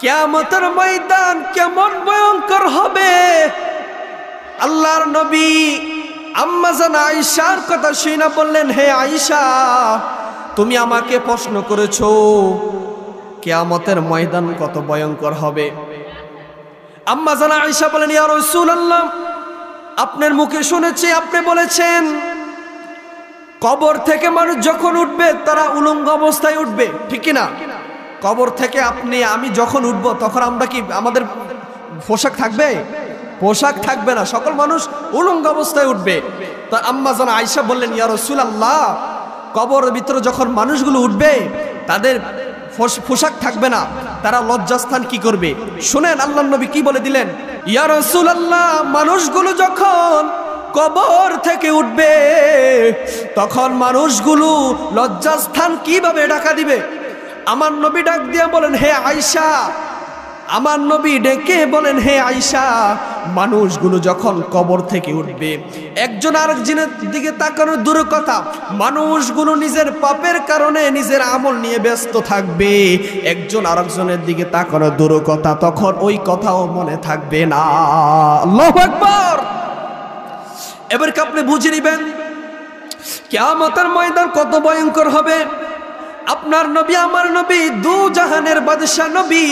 কিয়ামতের ময়দান কেমন ভয়ঙ্কর হবে। আল্লাহর নবী আম্মা জান আয়েশার কথা শুনে বললেন, হে আয়েশা, তুমি আমাকে প্রশ্ন করেছো কিয়ামতের ময়দান কত ভয়ঙ্কর হবে। আম্মা জান আয়েশা বলেন, ইয়া রাসূলুল্লাহ, আপনার মুখে শুনেছি আপনি বলেছেন কবর থেকে মানুষ যখন উঠবে তারা উলঙ্গ অবস্থায় উঠবে, ঠিক কি না? কবর থেকে আমি যখন উঠব তখন আমরা কি আমাদের পোশাক থাকবে? পোশাক থাকবে না, সকল মানুষ উলঙ্গ অবস্থায় উঠবে। তো আম্মা জান আয়েশা বললেন, ইয়া রাসূলুল্লাহ, কবরের ভিতরে যখন মানুষগুলো উঠবে তাদের পোশাক থাকবে না, তারা লজ্জাস্থান কি করবে? শুনেন আল্লাহর নবী কি বলে দিলেন, ইয়া রাসূলুল্লাহ, মানুষগুলো যখন কবর থেকে উঠবে তখন মানুষগুলো লজ্জাস্থান কিভাবে ঢাকা দিবে? আমার নবী ডাক দিয়ে বলেন, হে আয়েশা, আমার নবী ডেকে বলেন, হে আয়েশা, মানুষগুলো যখন কবর থেকে উঠবে একজন আরেকজনের দিকে তাকানোর দূর কথা, মানুষগুলো নিজের পাপের কারণে নিজের আমল নিয়ে ব্যস্ত থাকবে, একজন আরেকজনের দিকে তাকানোর দূর কথা, তখন ওই কথাও মনে থাকবে না। আল্লাহু আকবার। এবার কি আপনি বুঝে নিবেন কিয়ামতের ময়দান কত ভয়ঙ্কর হবে। আপনার নবী আমার নবী দু জাহানের বাদশা নবী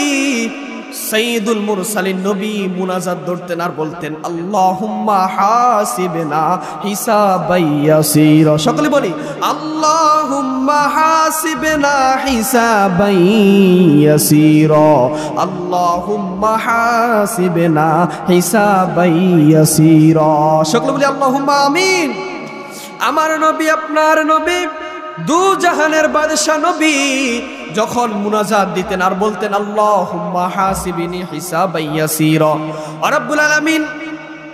সাইয়্যিদুল মুরসালিন নবী মুনাজাত ধরতেন আর বলতেন, আল্লাহুম্মা হাসিবনা হিসাবান ইয়াসীরা। সকলে বলি, আল্লাহুম্মা হাসিবনা হিসাবান ইয়াসীরা, আল্লাহুম্মা হাসিবনা হিসাবান ইয়াসীরা। সকলে বলি আল্লাহুম্মা আমিন। আমার নবী আপনার নবী দু জাহানের বাদশা নবী যখন মুনাজাত দিতেন আর বলতেন, আল্লাহুম্মা হাসিবনি হিসাবান ইয়াসীরা, রব্বুল আলামিন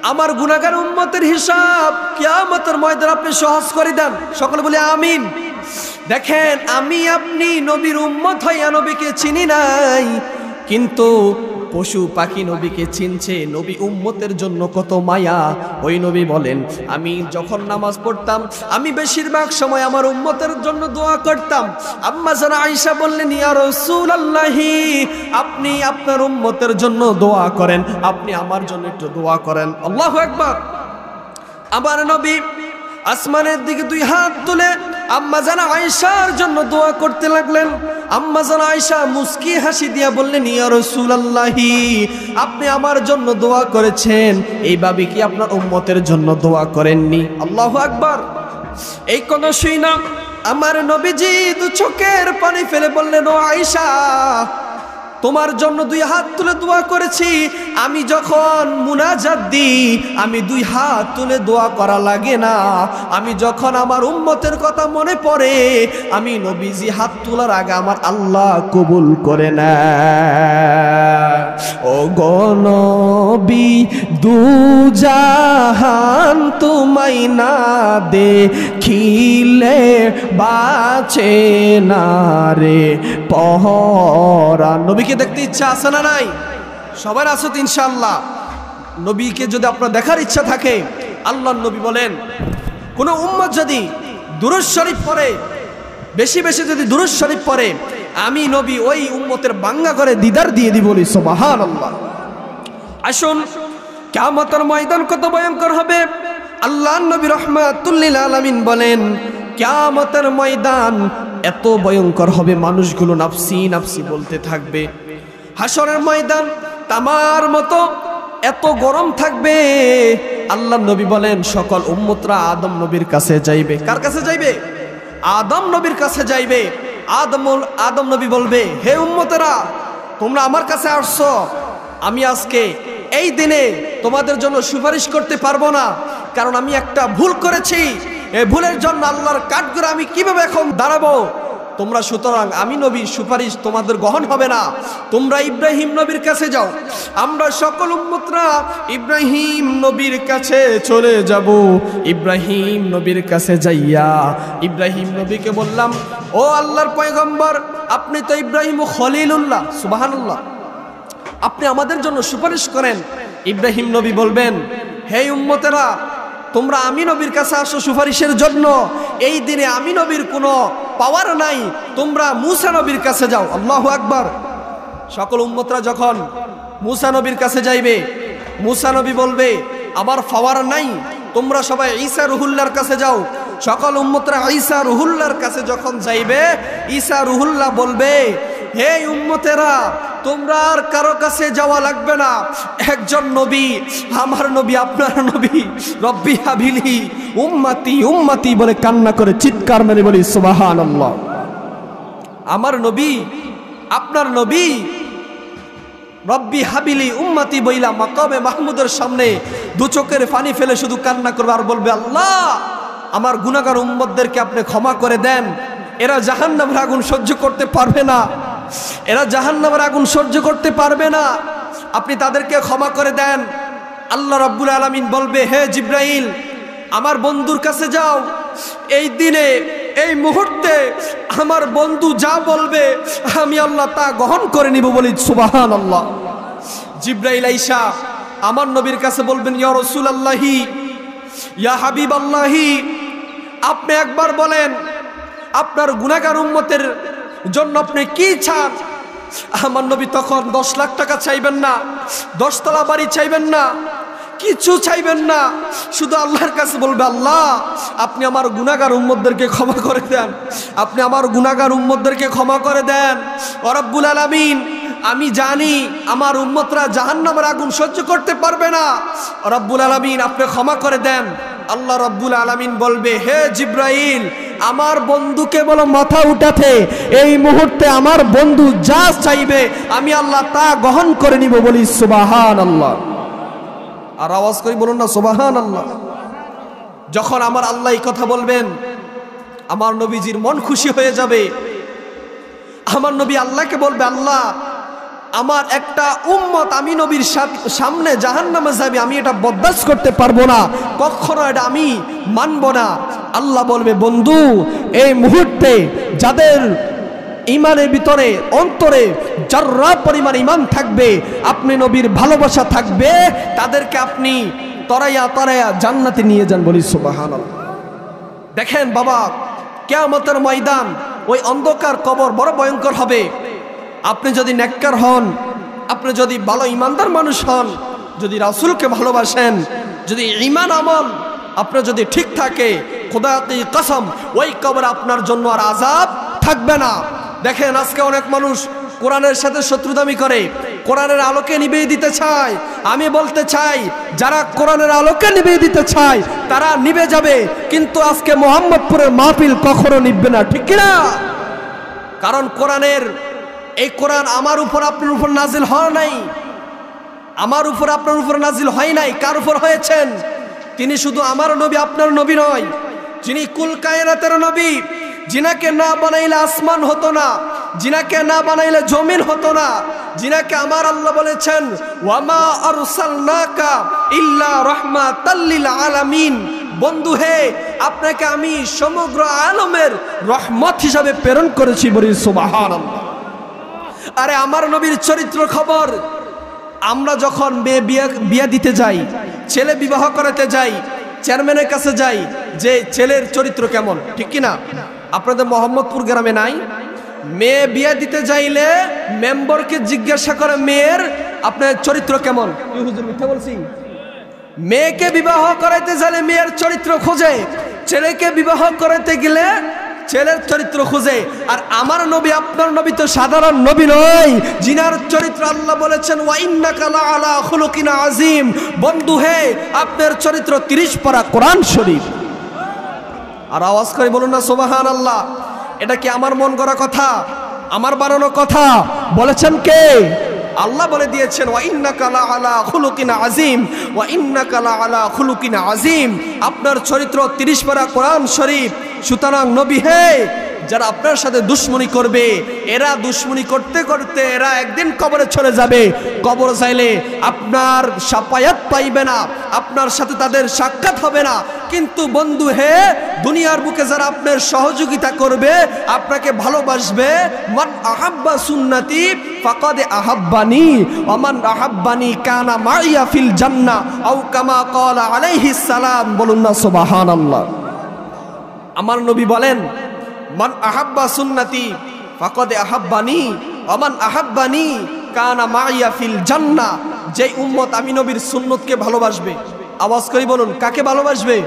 আমার গুনাহগার উম্মতের হিসাব কিয়ামতের ময়দানে আপনি সহজ করে দেন। সকলে বলি আমিন। দেখেন, আমি আপনি নবীর উম্মত হইয়া নবীকে চিনি নাই, কিন্তু পশু পাখি নবীকে চিনছে। নবী উম্মতের জন্য কত মায়া। ওই নবী বলেন, আমি যখন নামাজ পড়তাম আমি বেশিরভাগ সময় আমার উম্মতের জন্য দোয়া করতাম। আম্মা জান আয়েশা বললেন, ইয়া রাসূলুল্লাহ, আপনি আপনার উম্মতের জন্য দোয়া করেন, আপনি আমার জন্য একটু দোয়া করেন। আল্লাহু আকবার। আমার নবী আসমানের দিকে দুই হাত তুলে আম্মা জান আয়েশার জন্য দোয়া করতে লাগলেন। আম্মা জান আয়েশা মুস্কি হাসি দিয়া বললেন, ইয়া রাসূলুল্লাহ, আপনি আমার জন্য দোয়া করেছেন, এইভাবে কি আপনার উম্মতের জন্য দোয়া করেননি? আল্লাহু আকবার। এই কথা শুনে আমার নবীজি দু চোখের পানি ফেলে বললেন, ও আয়েশা, তোমার জন্য দুই হাত তুলে দোয়া করেছি। আমি যখন মুনাজাত দিই আমি দুই হাত তুলে দোয়া করা লাগে না, আমি যখন আমার উম্মতের কথা মনে পড়ে আমি নবীজি হাত তোলার আগে আমার আল্লাহ কবুল করে না। ও গো নবী, দু জাহান তোমায় না দেখিলে বাঁচে না রে পরাণ। নবীকে দেখতে ইচ্ছা আছে না নাই? সবার আছে তো ইনশাআল্লাহ। নবীকে যদি আপনার দেখার ইচ্ছা থাকে, আল্লাহর নবী বলেন, কোন উম্মত যদি দুরূদ শরীফ পড়ে, বেশি বেশি যদি দুরূদ শরীফ পড়ে, আমি নবী ওই উম্মতের বাঙ্গা করে দিদার দিয়ে দিব। বলি সুবহানাল্লাহ। আসুন, কিয়ামতের ময়দান কত ভয়ঙ্কর হবে। আল্লাহর নবী রাহমাতুল লিল আলামিন বলেন, কিয়ামতের ময়দান এত ভয়ঙ্কর হবে, মানুষগুলো নাফসি নাফসি বলতে থাকবে। হাসরের ময়দান তামার মতো এত গরম থাকবে। আল্লাহর নবী বলেন, সকল উম্মতরা আদম নবীর কাছে যাইবে। কার কাছে যাইবে? আদম নবীর কাছে যাইবে। আদম নবী বলবে, হে উম্মতেরা, তোমরা আমার কাছে আসছো, আমি আজকে এই দিনে তোমাদের জন্য সুপারিশ করতে পারবো না, কারণ আমি একটা ভুল করেছি। এই ভুলের জন্য আল্লাহর কাঠগড়ে আমি কিভাবে এখন দাঁড়াবো? তোমরা সুতরাং আমি নবীর সুপারিশ তোমাদের গ্রহণ হবে না, তোমরা ইব্রাহিম নবীর কাছে যাও। আমরা সকল উম্মতরা ইব্রাহিম নবীর কাছে চলে যাব। ইব্রাহিম নবীর কাছে যাইয়া ইব্রাহিম নবীকে বললাম, ও আল্লাহর পয়গম্বর, আপনি তো ইব্রাহিম খলিলুল্লাহ, সুবহানাল্লাহ, আপনি আমাদের জন্য সুপারিশ করেন। ইব্রাহিম নবী বলবেন, হে উম্মতেরা, তোমরা আমি নবীর কাছে আসো সুপারিশের জন্য। এই দিনে আমি নবীর কোনো পাওয়ার নাই, তোমরা মূসা নবীর কাছে যাও। আল্লাহু আকবার। সকল উম্মতরা যখন মুসা নবীর কাছে যাইবে, মুসা নবী বলবে আমার পাওয়ার নাই, তোমরা সবাই ঈসা রুহুল্লাহর কাছে যাও। সকল উম্মতরা ঈসা রুহুল্লাহর কাছে যখন যাইবে, ঈসা রুহুল্লাহ বলবে হে উম্মতেরা, তোমরা আর কারো কাছে যাওয়া লাগবে না, একজন নবী, আমার নবী, আপনার নবী, রব্বি হাবিলি উম্মতি উম্মতি বলে কান্না করে চিৎকার মেরে বলি সুবহানাল্লাহ। আমার নবী, আপনার নবী, রব্বি হাবিলি উম্মতি বইলা মাকামে মাহমুদের সামনে দু চোখের পানি ফেলে শুধু কান্না করবে আর বলবে আল্লাহ আমার গুনাহগার উম্মতদেরকে আপনি ক্ষমা করে দেন, এরা জাহান্নামের আগুন সহ্য করতে পারবে না, এরা জাহান্নামের আগুন সহ্য করতে পারবে না, আপনি তাদেরকে ক্ষমা করে দেন। আল্লাহ রাব্বুল আলামিন বলবে হে জিব্রাইল, আমার বন্ধুর কাছে যাও, এই দিনে এই মুহূর্তে আমার বন্ধু যা বলবে আমি আল্লাহ তা গ্রহণ করে নিব বলি সুবহানাল্লাহ। জিব্রাইল আইসা আমার নবীর কাছে বলবেন ইয়া রাসূলুল্লাহি, ইয়া হাবিবাল্লাহি, আপনি একবার বলেন আপনার গুনাহগার উম্মতের জন্য আপনি কি চান? আমার নবী তখন 10 লাখ টাকা চাইবেন না, 10 তলা বাড়ি চাইবেন না, কিছু চাইবেন না, শুধু আল্লাহর কাছে বলবে আল্লাহ আপনি আমার গুনাহগার উম্মতদেরকে ক্ষমা করে দেন, আপনি আমার গুনাহগার উম্মতদেরকে ক্ষমা করে দেন। ও রব্বুল আলামিন, আমি জানি আমার উম্মতরা জাহান্নামের আগুন সহ্য করতে পারবে না, রব্বুল আলামিন আপনি ক্ষমা করে দেন। আল্লাহ রব্বুল আলামিন বলবে হে জিব্রাইল, আমার বন্ধুকে বলো মাথা উঠাতে, এই মুহূর্তে আমার বন্ধু যা চাইবে আমি আল্লাহ তা গ্রহণ করে নিব বলি সুবহানাল্লাহ। আর আওয়াজ করে বলুন না সুবহানাল্লাহ। যখন আমার আল্লাহ এই কথা বলবেন, আমার নবীজির মন খুশি হয়ে যাবে। আমার নবী আল্লাহকে বলবে আল্লাহ আমার একটা উম্মত আমি নবীর সামনে জাহান্নামে যাবে, আমি এটা বরদাস্ত করতে পারবো না, কখনো এটা আমি মানব না। আল্লাহ বলবে বন্ধু, এই মুহূর্তে যাদের ইমানের ভিতরে অন্তরে যাররা পরিমাণ ইমান থাকবে, আপনি নবীর ভালোবাসা থাকবে, তাদেরকে আপনি তরাইয়া তরাইয়া জান্নাতে নিয়ে যান বলি সুবহানাল্লাহ। দেখেন বাবা, কিয়ামতের ময়দান, ওই অন্ধকার কবর বড় ভয়ঙ্কর হবে। আপনি যদি নেককার হন, আপনি যদি ভালো ইমানদার মানুষ হন, যদি রাসূলকে ভালোবাসেন, যদি ঈমান আমল আপনার যদি ঠিক থাকে, খোদা কি কসম ওই কবর আপনার জন্য আর আযাব থাকবে না। দেখেন আজকে অনেক মানুষ কোরআনের সাথে শত্রুতামি করে, কোরআনের আলোকে নিভিয়ে দিতে চায়। আমি বলতে চাই যারা কোরআনের আলোকে নিভিয়ে দিতে চায় তারা নিভে যাবে, কিন্তু আজকে মোহাম্মদপুরের মাহফিল কখনো নিভবে না, ঠিক কিনা? কারণ কোরআনের এই কোরআন আমার উপর আপনার উপর নাজিল হয় নাই, আমার উপর আপনার উপর নাজিল হয় নাই। কার উপর হয়েছেন? তিনি শুধু আমার নবী, আপনার নবী নয়, যিনি কুল কায়নাতের নবী, যিনাকে না বানাইলে আসমান হতো না, যিনাকে না বানাইলে জমিন হতো না, যিনাকে আমার আল্লাহ বলেছেন ওয়ামা আরসালনাকা ইল্লা রাহমাতাল লিল আলামিন। বন্ধু হে, আপনাকে আমি সমগ্র আলমের রহমত হিসাবে প্রেরণ করেছি বলি সুবহানাল্লাহ। আরে আমার নবীর চরিত্র খবর, আমরা যখন বিয়ে দিতে যাই, ছেলে বিবাহ করাতে যাই, চেয়ারম্যানের কাছে যাই যে ছেলের চরিত্র কেমন, ঠিক কিনা? আপনাদের মোহাম্মদপুর গ্রামে নাই? মেয়ে বিয়ে দিতে যাইলে মেম্বারকে জিজ্ঞাসা করে মেয়ের আপনার চরিত্র কেমন। হুজুর মিথ্যা বলছি? মেয়েকে বিবাহ করাইতে গেলে মেয়ের চরিত্র খোঁজে, ছেলেকে বিবাহ করাইতে গেলে ছেলের চরিত্র খুঁজে। আর আমার নবী, আপনার নবী তো সাধারণ নবী নয়, জিনার চরিত্র আল্লাহ বলেছেন ওয়া ইন্নাকা লাআলা খুলুকিন আযীম। বন্ধু হে, আপনার চরিত্র 30 পারা কোরআন শরীফ। আর আওয়াজ করে বলুন না সুবহানাল্লাহ। এটা কি আমার মন গড়া কথা, আমার বানানো কথা? বলেছেন কে? আল্লাহ বলে দিয়েছেন ওয়া ইন্নাকা লাআলা খুলুকিন আযীম, ওয়া ইন্নাকা লাআলা খুলুকিন আযীম। আপনার চরিত্র 30 পারা কোরআন শরীফ। সুতরাং নবী হে, যারা আপনার সাথে দুশ্মনী করবে, এরা দুশ্মনী করতে করতে এরা একদিন কবরে চলে যাবে। কবর চাইলে আপনার শাফায়াত পাইবে না, আপনার সাথে তাদের সাক্ষাৎ হবে না। কিন্তু বন্ধু হে, দুনিয়ার বুকে যারা আপনার সহযোগিতা করবে, আপনাকে ভালোবাসবে, মান আহাব্বা সুন্নতি ফাকাদ আহাব্বানি ওয়া মান আহাব্বানি কানা মাইয়া ফিল জান্নাহ আও কামা ক্বালা আলাইহিস সালাম। বলুন না সুবহানাল্লাহ। আমার নবী বলেন মান আহাব্বা সুন্নতি ফাকাদ আহাব্বানি ওয়া মান আহাব্বানি কানা মাইয়া ফিল জান্নাহ, যে উম্মত আমি নবীর সুন্নতকে ভালোবাসবে, আওয়াজ করে বলুন কাকে ভালোবাসবে?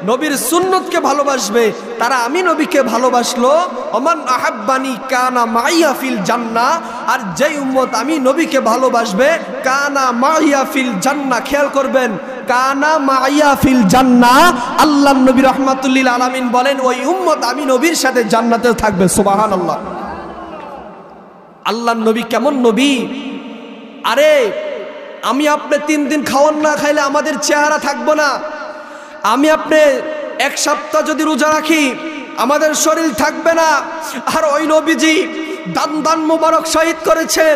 নবীর সুন্নতকে ভালোবাসবে, তারা আমি নবীকে ভালোবাসলো। ওমান আহাব্বানি কানা মাইয়া ফিল জান্নাহ, আর যে উম্মত আমি নবীকে ভালোবাসবে কানা মাইয়া ফিল জান্নাহ। খেয়াল করবেন, কানা মাইয়া ফিল জান্নাহ, আল্লাহর নবী রাহমাতুল লিল আলামিন বলেন ওই উম্মত আমি নবীর সাথে জান্নাতে থাকবে। সুবহানাল্লাহ। আল্লাহর নবী কেমন নবী! আরে আমি আপনি 3 দিন খাওয়ান না খাইলে আমাদের চেহারা থাকবো না। আমি আপনি 1 সপ্তাহ যদি রোজা রাখি আমাদের শরীর থাকবে না। আর ওই নবীজি দান দান মোবারক শহীদ করেছেন,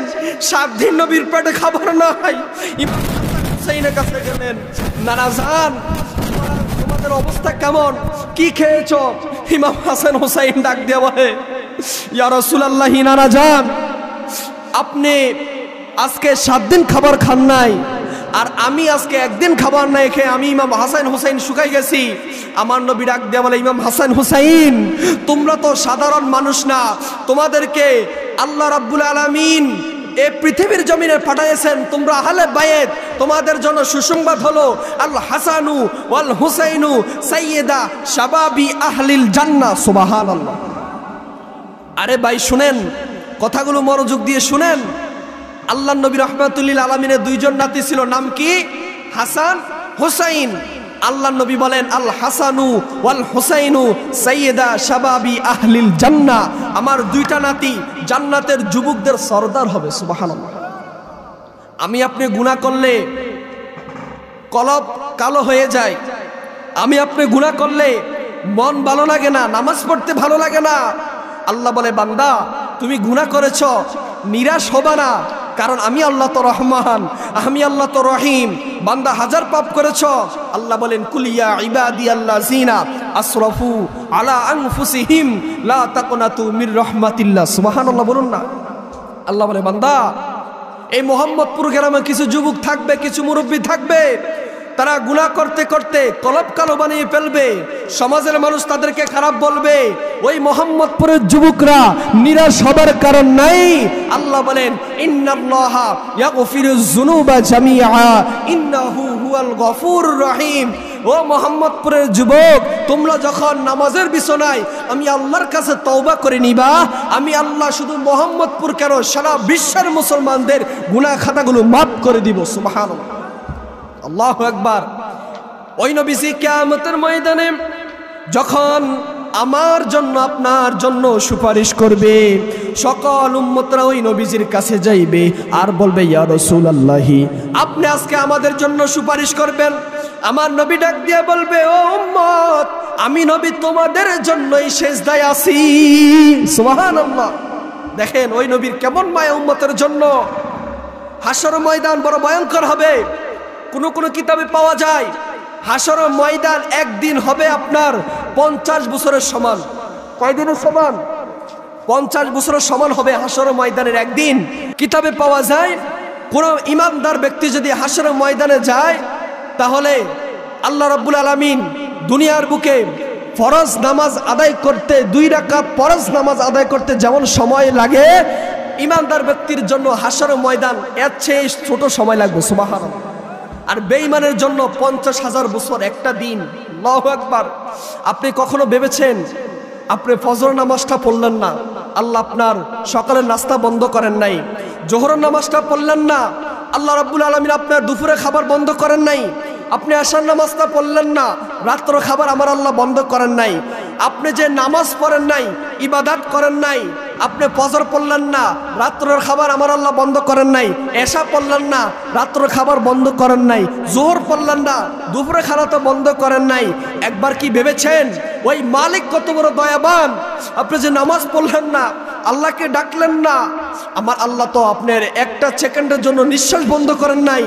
7 দিন নবীর পেটে খাবার নাই। ইমাম হাসান হুসাইনের কাছে গেলেন, নানা জান তোমাদের অবস্থা কেমন, কি খেয়েছো? ইমাম হাসান হুসাইন ডাক দিয়ে বলে, ইয়া রাসূলুল্লাহ, নানা জান আপনি আজকে 7 দিন খাবার খান নাই, আর আমি আজকে 1 দিন খাবার নাই খেয়ে আমি ইমাম হাসান হুসাইন শুকাই গেছি। আমার নবী ডাক দিয়ে বলে, ইমাম হাসান হুসাইন তোমরা তো সাধারণ মানুষ না, তোমাদেরকে আল্লাহ রাব্বুল আলামিন এই পৃথিবীর জমিনে পাঠাইছেন, তোমরা আহলে বাইত, তোমাদের জন্য সুসংবাদ হলো আল হাসানু ওয়াল হুসাইনু সাইয়্যিদা শাবাবি আহলিল জান্নাহ। সুবহানাল্লাহ। আরে ভাই শুনেন, কথাগুলো মনোযোগ দিয়ে শুনেন। আল্লাহর নবী রাহমাতুল লিল আলামিনের 2 জন নাতি ছিল, নাম কি? হাসান হুসাইন। আল্লাহর নবী বলেন আল হাসানু ওয়াল হুসাইনু সাইয়্যিদা শাবাবি আহলিল জান্নাহ, আমার 2টা নাতি জান্নাতের যুবকদের সরদার হবে। সুবহানাল্লাহ। আমি আপনি গুনাহ করলে কলব কালো হয়ে যায়, আমি আপনি গুনাহ করলে মন ভালো লাগে না, নামাজ পড়তে ভালো লাগে না। আল্লাহ বলে, বান্দা তুমি গুনাহ করেছ, নিরাশ হবা না, কারণ আমি আল্লাহ তো রহমান, আমি আল্লাহ তো রহিম। বান্দা 1000 পাপ করেছ, আল্লাহ বলেন কুলিয়া ইবাদিয়াল্লাযিনা আসরাফু আলা আনফুসিহিম লা তাকনাতু মির রাহমাতিল্লাহ। সুবহানাল্লাহ বলুন না। আল্লাহ বলে, বান্দা এই মোহাম্মদপুর গ্রামে কিছু যুবক থাকবে, কিছু মুরব্বী থাকবে, তারা গুনাহ করতে করতে কলব কালো বানিয়ে ফেলবে, সমাজের মানুষ তাদেরকে খারাপ বলবে। ওই মোহাম্মদপুরের যুবকরা নিরাশ হবার কারণ নাই। আল্লাহ বলেন ইন্নাল্লাহা ইয়াগফিরুজ যুনুবা জামিআ ইন্নাহু হুয়াল গফুরুর রহিম। ও মোহাম্মদপুরের যুবক, তোমরা যখন নামাজের বিছানায় আমি আল্লাহর কাছে তওবা করে নিবা, আমি আল্লাহ শুধু মোহাম্মদপুর কেন সারা বিশ্বের মুসলমানদের গুনাহ খাতাগুলো মাফ করে দিব। সুবহানাল্লাহ, আল্লাহু আকবার। ওই নবীজি কিয়ামতের ময়দানে যখন আমার জন্য আপনার জন্য সুপারিশ করবে, সকল উম্মতরা ওই নবীজির কাছে যাইবে আর বলবে, ইয়া রাসূলুল্লাহি আপনি আজকে আমাদের জন্য সুপারিশ করবেন। আমার নবী ডাক দিয়ে বলবে, ও উম্মত, আমি নবী তোমাদের জন্যই সেজদায় আছি। সুবহানাল্লাহ। দেখেন ওই নবীর কেমন মায়া উম্মতের জন্য। হাসর ময়দান বড় ভয়ঙ্কর হবে। কোন কোন কিতাবে পাওয়া যায় হাসর ময়দান একদিন হবে আপনার 50 বছরের সমান। কয় দিনের সমান? 50 বছরের সমান হবে হাসর ময়দানের একদিন। কিতাবে পাওয়া যায় কোন ইমানদার ব্যক্তি যদি হাসর ময়দানে যায়, তাহলে আল্লাহ রাব্বুল আলামিন দুনিয়ার বুকে ফরজ নামাজ আদায় করতে 2 রাকাত ফরজ নামাজ আদায় করতে যেমন সময় লাগে, ইমানদার ব্যক্তির জন্য হাসর ময়দান এর চেয়ে ছোট সময় লাগবে। সুবহানাল্লাহ। আর বেঈমানের জন্য 50,000 বছর একটা দিন। আল্লাহু আকবার। আপনি কখনো ভেবেছেন আপনি ফজর নামাজটা পড়লেন না, আল্লাহ আপনার সকালের নাস্তা বন্ধ করেন নাই, জোহরের নামাজটা পড়লেন না, আল্লাহ রাব্বুল আলামিন আপনার দুপুরে খাবার বন্ধ করেন নাই, আপনি আশার নামাজটা পড়লেন না, রাত্র খাবার আমার আল্লাহ বন্ধ করেন নাই। আপনি যে নামাজ পড়েন নাই, ইবাদত করেন নাই, আপনি ফজর পড়লেন না, রাত্রের খাবার আমার আল্লাহ বন্ধ করেন নাই, এশা পড়লেন না, রাত্রের খাবার বন্ধ করেন নাই, জোহর পড়লেন না, দুপুরে খাওয়া তো বন্ধ করেন নাই। একবার কি ভেবেছেন ওই মালিক কত বড় দয়াবান? আপনি যে নামাজ পড়লেন না, আল্লাহকে ডাকলেন না, আমার আল্লাহ তো আপনার একটা সেকেন্ডের জন্য নিঃশ্বাস বন্ধ করেন নাই,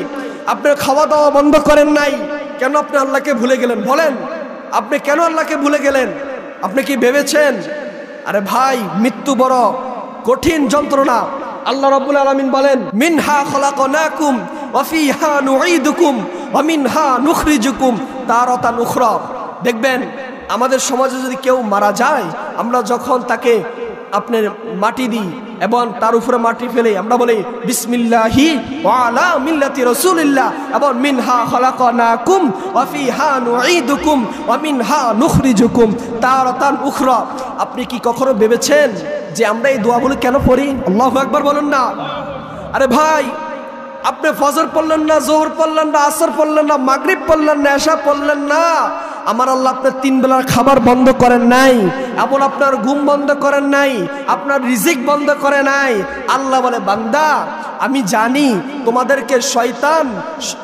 আপনার খাওয়া দাওয়া বন্ধ করেন নাই। কেন আপনি আল্লাহকে ভুলে গেলেন? বলেন, আপনি কেন আল্লাহকে ভুলে গেলেন? আপনি কি ভেবেছেন? আরে ভাই, মৃত্যু বড় কঠিন যন্ত্রণা। আল্লাহ রাব্বুল আলামিন বলেন, মিনহা খলাকনাকুম ওয়া ফিহা নুঈদুকুম ওয়া মিনহা নুখরিজুকুম তারাতান উখরা। দেখবেন আমাদের সমাজে যদি কেউ মারা যায়, আমরা যখন তাকে আপনার মাটি দিই, এবং তার উপরে মাটি ফেলে আমরা বলি বিসমিল্লাহি ওয়া আলা মিল্লাতি রাসূলিল্লাহ, এবং মিনহা খালাকনাকুম ওয়া ফিহা নুঈদুকুম ওয়া মিনহা নুখরিজুকুম তারাতান উখরা। আপনি কি কখনো ভেবেছেন যে আমরা এই দোয়াগুলো কেন পড়ি? আল্লাহু আকবার বলুন না। আরে ভাই, আপনি ফজর পড়লেন না, যোহর পড়লেন না, আসর পড়লেন না, মাগরিব পড়লেন না, এশা পড়লেন না, আমার আল্লাহ আপনার 3 বেলার খাবার বন্ধ করেন নাই, এবং আপনার ঘুম বন্ধ করেন নাই, আপনার রিজিক বন্ধ করে নাই। আল্লাহ বলে বান্দা, আমি জানি তোমাদেরকে শয়তান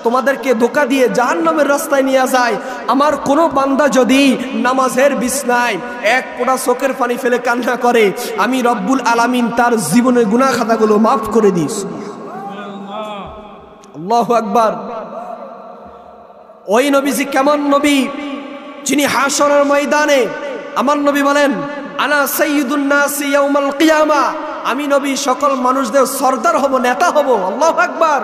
তোমাদেরকে ধোঁকা দিয়ে জাহান্নামের রাস্তায় নিয়ে যায়। আমার কোনো বান্দা যদি নামাজের বিছনায় এক ফোঁটা চোখের পানি ফেলে কান্না করে, আমি রব্বুল আলামিন তার জীবনের গুনাহ খাতাগুলো মাফ করে দিই। আল্লাহু আকবার। ওই নবীজি কেমন নবী, যিনি হাশরের ময়দানে আমার নবী বলেন আনা সাইয়্যিদুন নাসি ইয়াউমাল কিয়ামা, আমি নবী সকল মানুষদের সরদার হব, নেতা হব। আল্লাহু আকবার।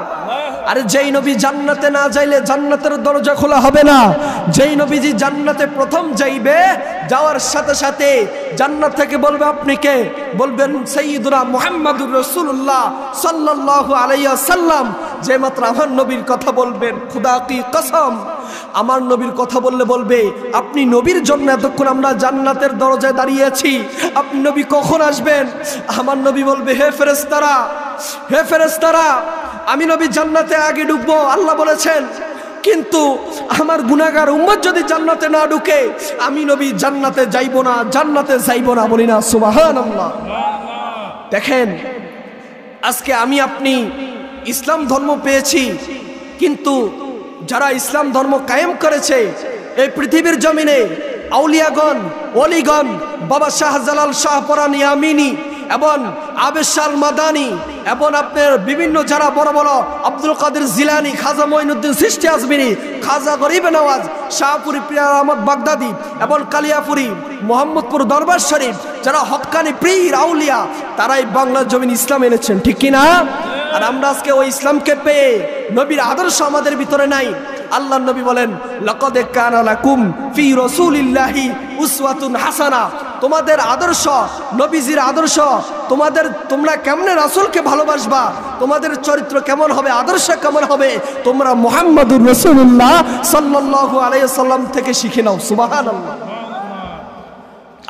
আরে যেই নবী জান্নাতে না যাইলে জান্নাতের দরজা খোলা হবে না। যেই নবীজি জান্নাতে প্রথম যাইবে, যাওয়ার সাথে সাথে জান্নাত থেকে বলবে আপনি কে? বলবেন সাইয়্যিদুনা মুহাম্মাদুর রাসূলুল্লাহ সাল্লাল্লাহু আলাইহি ওয়াসাল্লাম। যে মাত্র আমার নবীর কথা বলবেন, খুদা কি কসম, আমার নবীর কথা বললে বলবে আপনি নবীর জন্য এতক্ষণ আমরা জান্নাতের দরজায় দাঁড়িয়েছি, আপনি নবী কখন আসবেন? আমার নবী বলবে হে ফেরেশতারা, হে ফেরেশতারা, আমি নবী জান্নাতে আগে ঢুকবো, আল্লাহ বলেছেন, কিন্তু আমার গুনাহগার উম্মত যদি জান্নাতে না ঢুকে আমি নবী জান্নাতে যাইব না, জান্নাতে যাইব না। বলি না সুবহানাল্লাহ। দেখেন, আজকে আমি আপনি ইসলাম ধর্ম পেয়েছি, কিন্তু যারা ইসলাম ধর্ম কায়েম করেছে এই পৃথিবীর জমিনে, আউলিয়াগণ, ওলিগণ, বাবা শাহজালাল শাহপরানী আমিনী এবং আবেশাল মাদানী এবং আপনার বিভিন্ন যারা বড় বড় আব্দুল কাদের জিলানি, খাজা মঈনুদ্দিন চিশতি আজমিরি, খাজা গরিব নওয়াজ, শাহপুরি পিয়ার আহমদ বাগদাদি এবং কালিয়াপুরি মোহাম্মদপুর দরবার শরীফ, যারা হক্কানি পীর আউলিয়া, তারাই বাংলার জমিন ইসলাম এনেছেন, ঠিক কিনা? আর আমরা আজকে ওই ইসলামকে পেয়ে নবীর আদর্শ আমাদের ভিতরে নাই। আল্লাহ নবী বলেন লাকাদ কানা লাকুম ফি রাসূলিল্লাহি উসওয়াতুন হাসানা। তোমাদের আদর্শ, নবীজির আদর্শ, তোমরা কেমনে রাসূলকে ভালোবাসবা, তোমাদের চরিত্র কেমন হবে, আদর্শ কেমন হবে, তোমরা মুহাম্মাদুর রাসূলুল্লাহ সাল্লাল্লাহু আলাইহি ওয়াসাল্লাম থেকে শিখে নাও। সুবহানাল্লাহ।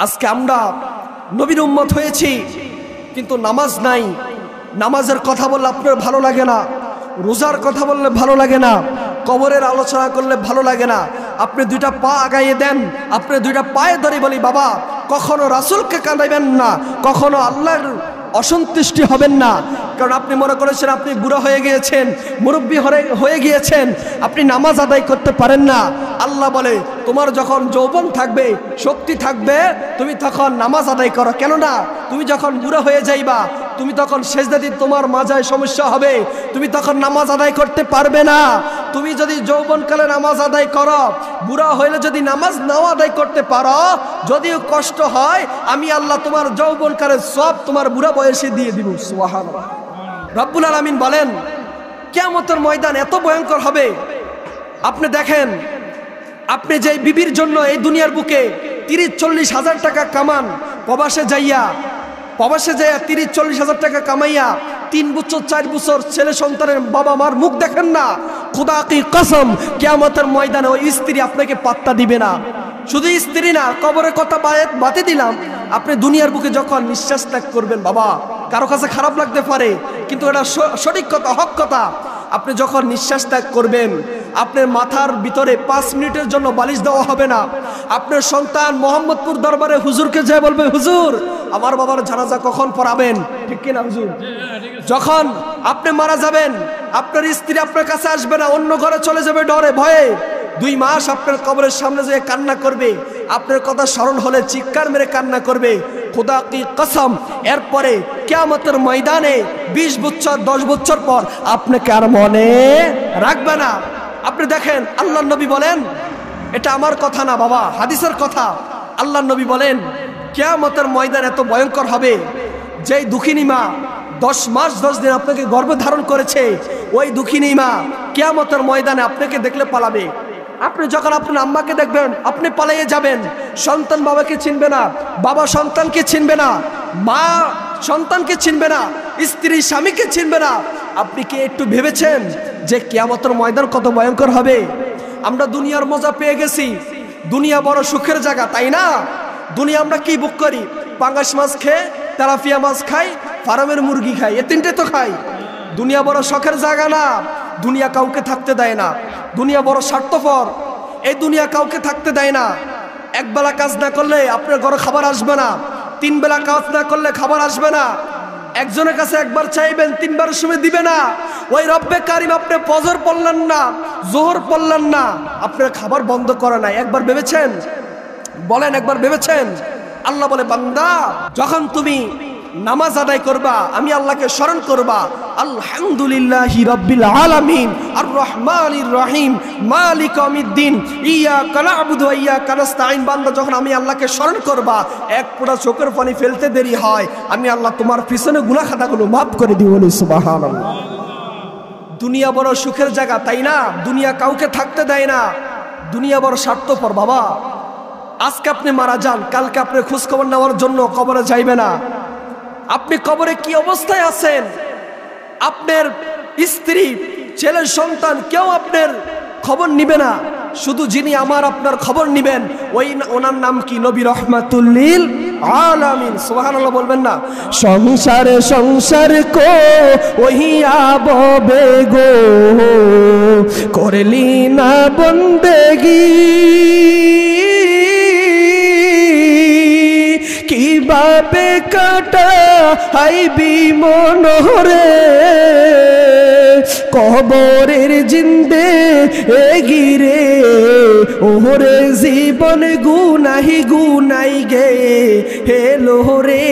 আজকে আমরা নবীর উম্মত হয়েছি, কিন্তু নামাজ নাই। নামাজের কথা বললে আপনার ভালো লাগে না, রোজার কথা বললে ভালো লাগে না, কবরের আলোচনা করলে ভালো লাগে না। আপনি 2টা পা আগাইয়ে দেন, আপনি 2টা পায়ে ধরে বলি বাবা, কখনো রাসূলকে কাঁদাইবেন না, কখনো আল্লাহর অসন্তুষ্টি হবেন না। কারণ আপনি মনে করেছেন আপনি বুড়া হয়ে গিয়েছেন, মুরব্বী হয়ে গিয়েছেন, আপনি নামাজ আদায় করতে পারেন না। আল্লাহ বলে তোমার যখন যৌবন থাকবে, শক্তি থাকবে, তুমি তখন নামাজ আদায় করো। কেননা তুমি যখন বুড়া হয়ে যাইবা, তুমি তখন সেজদা দিতে তোমার মাজায় সমস্যা হবে, তুমি তখন নামাজ আদায় করতে পারবে না। তুমি যদি যৌবনকালে নামাজ আদায় করো, বুড়া হইলে যদি নামাজ নাও আদায় করতে পারো, যদিও কষ্ট হয়, আমি আল্লাহ তোমার যৌবনকালের সব তোমার বুড়া বয়সে দিয়ে দিব। সুবহানাল্লাহ। রব্বুল আলামিন বলেন কিয়ামতের ময়দান এত ভয়ঙ্কর হবে। আপনি দেখেন, আপনি যে বিবির জন্য এই দুনিয়ার বুকে 30-40 হাজার টাকা কামান, প্রবাসে যাইয়া 30-40 হাজার টাকা কামাইয়া 3 বছর 4 বছর ছেলে সন্তানের বাবা মার মুখ দেখেন না, খুদা কি কসম, কিয়ামতের ময়দানে ওই স্ত্রী আপনাকে পাত্তা দিবে না। শুধু স্ত্রী না, কবরের কথা বাতে দিলাম, আপনি দুনিয়ার বুকে যখন নিঃশ্বাস ত্যাগ করবেন, বাবা কারো কাছে খারাপ লাগতে পারে, কিন্তু এটা সঠিক কথা, হক কথা। আপনি যখন নিঃশ্বাস ত্যাগ করবেন, আপনার মাথার ভিতরে 5 মিনিটের জন্য বালিশ দেওয়া হবে না। আপনার সন্তান মোহাম্মদপুর দরবারে হুজুরকে যায় বলবে, হুজুর আমার বাবার জানাজা কখন পড়াবেন, ঠিক কিনা হুজুর? যখন আপনি মারা যাবেন, আপনার স্ত্রী আপনার কাছে আসবে না, অন্য ঘরে চলে যাবে ডরে ভয়ে। 2 মাস আপনার কবরের সামনে যেয়ে কান্না করবে, আপনার কথা স্মরণ হলে চিৎকার মেরে কান্না করবে। খুদা কি কসম, এরপরে কিয়ামতের ময়দানে 20 বছর 10 বছর পর আপনাকে আর মনে রাখবে না। আপনি দেখেন, আল্লাহ নবী বলেন, এটা আমার কথা না বাবা, হাদিসের কথা। আল্লাহ নবী বলেন কিয়ামতের ময়দান এত ভয়ঙ্কর হবে, যেই দুঃখিনী মা 10 মাস 10 দিন আপনাকে গর্ভে ধারণ করেছে, ওই দুঃখিনী মা কিয়ামতের ময়দানে আপনাকে দেখলে পালাবে। আপনি যখন আপনার আম্মাকে দেখবেন, আপনি পালিয়ে যাবেন। সন্তান বাবাকে চিনবে না, বাবা সন্তানকে চিনবে না, মা সন্তানকে চিনবে না, স্ত্রী স্বামীকে চিনবে না। আপনি কি একটু ভেবেছেন যে কিয়ামতের ময়দান কত ভয়ঙ্কর হবে? আমরা দুনিয়ার মজা পেয়ে গেছি, দুনিয়া বড় সুখের জায়গা, তাই না? দুনিয়া আমরা কি বুক করি? পাঙ্গাস মাছ খেয়ে, তেলাপিয়া মাছ খাই, ফার্মের মুরগি খাই, এ তিনটে তো খাই। দুনিয়া বড় শখের জায়গা না, দুনিয়া কাউকে থাকতে দেয় না। দুনিয়া বড় স্বার্থপর, এই দুনিয়া কাউকে থাকতে দেয় না। একবেলা কাজ না করলে আপনার ঘরে খাবার আসবে না, 3 বেলা কাজ না করলে খাবার আসবে না। একজনের কাছে একবার চাইবেন, 3 বারের সময় দিবে না। ওই রব্বে কারিম আপনি ফজর পড়লেন না, জোহর পড়লেন না, আপনার খাবার বন্ধ করে নাই। একবার ভেবেছেন? বলেন, একবার ভেবেছেন? আল্লাহ বলে, বান্দা যখন তুমি নামাজ আদায় করবা, আমি আল্লাহকে স্মরণ করবা, আলহামদুলিল্লাহি রাব্বিল আলামিন আর রহমানির রহিম মালিক ইয়াউমিদ্দিন ইয়াকা না'বুদু ওয়া ইয়াকা নাস্তাঈন। বান্দা যখন আমি আল্লাহকে স্মরণ করবা, এক ফোঁটা চোখের পানি ফেলতে দেরি হয়, আমি আল্লাহ তোমার পিছনে গুনাহ খাতাগুলো মাফ করে দিব। বলি সুবহানাল্লাহ। দুনিয়া বড় সুখের জায়গা, তাই না? দুনিয়া কাউকে থাকতে দেয় না, দুনিয়া বড় স্বার্থপর। বাবা, আজকে আপনি মারা যান, কালকে আপনি খোঁজ খবর নেওয়ার জন্য কবরে যাইবে না। আপনি কবরে কি অবস্থায় আছেন, আপনার স্ত্রী, ছেলে, সন্তান কেউ আপনার খবর নিবে না। শুধু যিনি আমার আপনার খবর নিবেন, ওনার নাম কি? নবী রাহমাতুল লিল আলামিন। সুবহানাল্লাহ বলবেন না? সংসারে সংসার কো ওহিয়া ববে গো, করলি না বন্দেগি, কিভাবে কাটা আইবি মনোরে, কবরের জিন্দে এগিরে, ওরে জীবন গুনাহি গুনাই গে হেলো রে,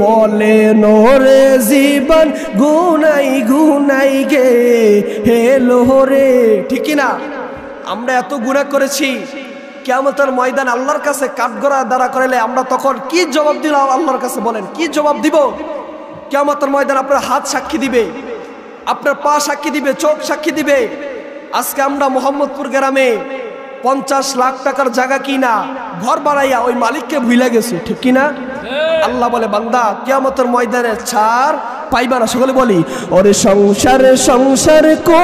বলে নোরে জীবন গুনাই গুনাই গে হেলো রে। ঠিক না? আমরা এত গুনাহ করেছি, কিয়ামতের ময়দান আল্লাহর কাছে কাঠগড়া দাঁড়া করাইলে আমরা তখন কি জবাব দিলাম আল্লাহর কাছে? বলেন, কি জবাব দিব? কিয়ামতের ময়দান আপনার হাত সাক্ষী দিবে, আপনার পা সাক্ষী দিবে, চোখ সাক্ষী দিবে। আজকে আমরা মোহাম্মদপুর গ্রামে 50 লাখ টাকার জায়গা কিনা ঘর বানাইয়া ওই মালিককে ভুলে গেছি, ঠিক কিনা? আল্লাহ বলে, বান্দা কিয়ামতের ময়দানে ছাড় পাইবা না। সকলে বলি, ওরে সংসার সংসার কো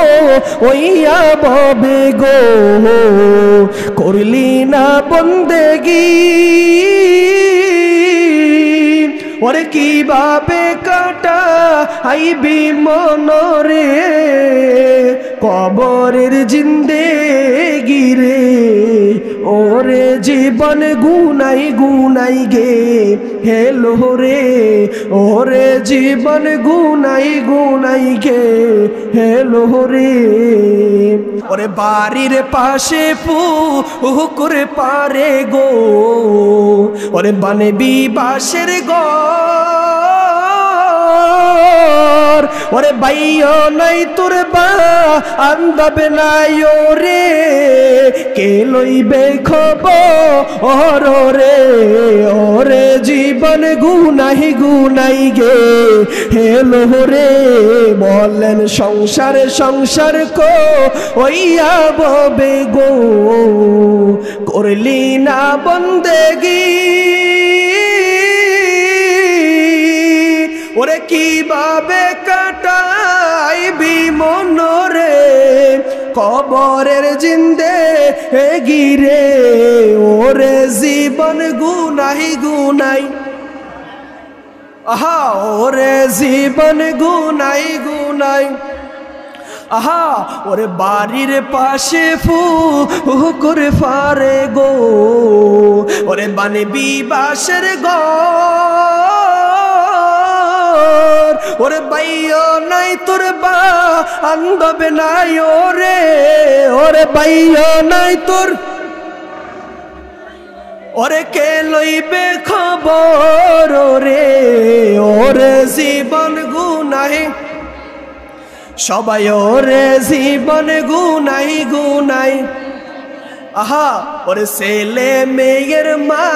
ওইয়া ববে গো, করলি না বন্দেগি, ওরে কিভাবে কাটা আইবি মনোরে, কবরের জিন্দেগি রে, ওরে জীবন গুনাই গুনাই গে হেলো রে, ওরে জীবন গুনাই গুনাই গে হেলো রে। ওরে বাড়ির পাশে পুকুর পারে গো, ওরে বানবি বাঁশের ঘর, ওরে বাইও নাই তোর বা আন্দাবে নাই ওরে, কে লইবে খবর রে, ওরে জীবন গুনাহি গুনাই গে হেলো রে, বলেন সংসারে সংসার কো ওইয়া ববে গো, করলি না বন্দেগি, ওরে কিভাবে কাটাইবি মনোরে, কবরের জিন্দেগি রে, ওরে জীবন গুনাহি গুনাই, আহা ওরে জীবন গুনাই গুনাই, আহা ওরে বাড়ির পাশে পুকুর পারে গো, ওরে বানবি বাঁশের ঘর, ওরে বাইও নাই তোর বা আন্দবে নাই ওরে, ওরে বাইও নাই তোর, ওরে কে লইবে খবর রে, ওরে জীবন গুনাহি সবাই, ওরে জীবন গুনাই গুনাই, আহা ওরে ছেলে মেয়ের মা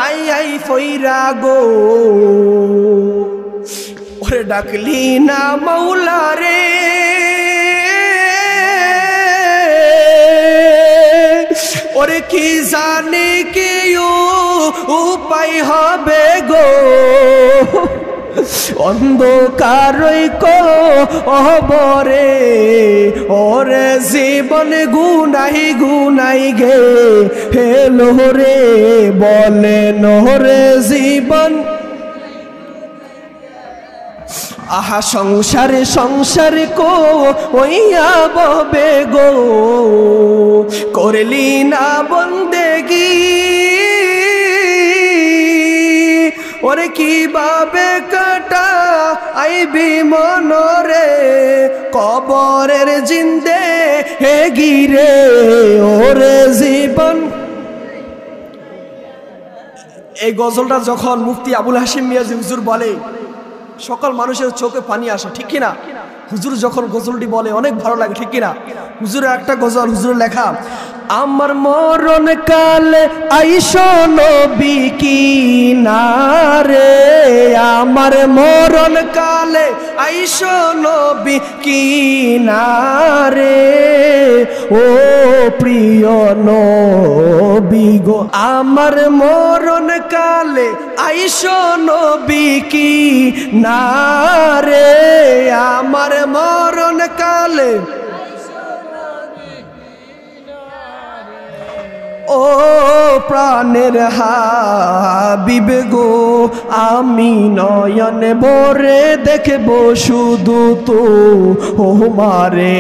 আই আই ফইরা গো, ওরে ডাকলি না মাওলা রে, ওরে কি জানি কি উপায় হবে গো, অন্ধকারই কবরে ওরে জীবন গুনাই গুনাই গে হেলো রে বলে নহরে জীবন আহা সংসারে সংসারে কো ওইয়া ববে গো করলি না বন্দেগি ওরে কিভাবে কাটা আইবি মনরে কবরের জিন্দে হে গিরে ওরে জীবন। এই গজলটা যখন মুফতি আবুল হাশিম মিয়াজি হুজুর বলে সকল মানুষের চোখে পানি আসে, ঠিক কিনা? হুজুর যখন গজলটি বলে অনেক ভালো লাগে, ঠিক কিনা? হুজুরের একটা গজল, হুজুরের লেখা, আমার মরণ কালে আইসো নবী কিনারে, আমার মরণ কালে আইসো নবী কিনারে, ও প্রিয় নবী গো আমার মরণ কালে আইসো নবী কিনারে, আমার মরণ কালে ও প্রাণের হাবিব গো আমি নয়ন ভরে দেখব শুধু তো তোমারে,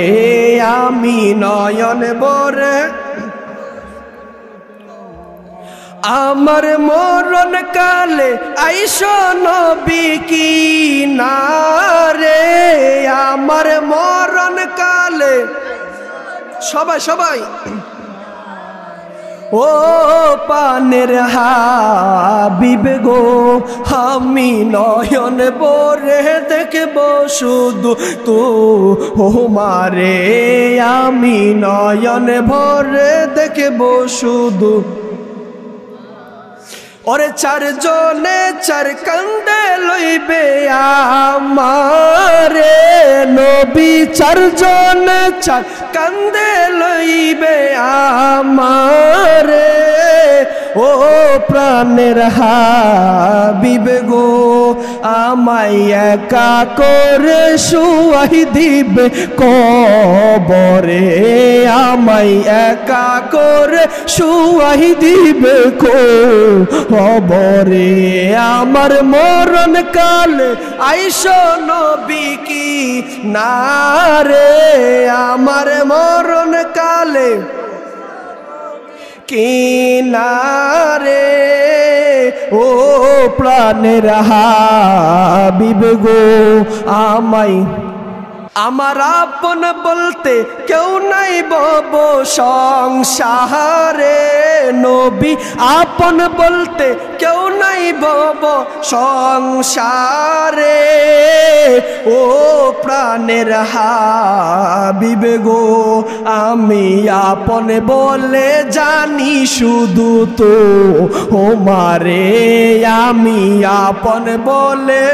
আমি নয়ন ভরে আমার মরণ কালে আইসো নবী কিনারে, আমার মরণ কালে সবাই সবাই ও পানের হাবিব গো আমি নয়ন ভরে দেখব শুধু তোমারে, আমি নয়ন ভরে দেখব শুধু। ওরে চারজনে চার কান্দে লইবে আমারে নবী, চারজনে চার কান্দে লইবে আমারে, ও প্রাণের হাবিব গো আমায় একা করে শুয়াই দিবে কবরে, আমায় একা করে শুয়াই দিবে কবরে, আমার মরণ কালে আইসো নবী কিনারে, আমার মরণ কালে কিনারে, ও প্রাণের হাবিব গো আমায় আমার আপন বলতে কেউ নাই বব সংসারে নবী, আপন বলতে কেউ নাই বব সংসারে, ও প্রাণের হাবিব গো আমি আপন বলে জানি শুধু তো তোমারে, আমি আপন বলে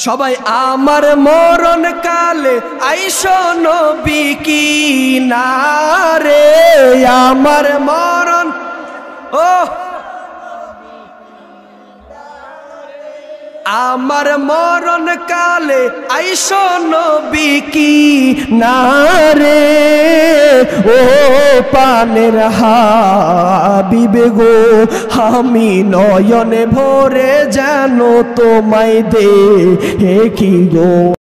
সবাই আমার মরণ কালে আইসো নবী কিনারে, আমার মরণ ও আমার মরণ কালে আইসো নবী কিনারে, ও পানের হাবিব গো আমি নয়নে ভরে যেন তোমায় দেখি গো।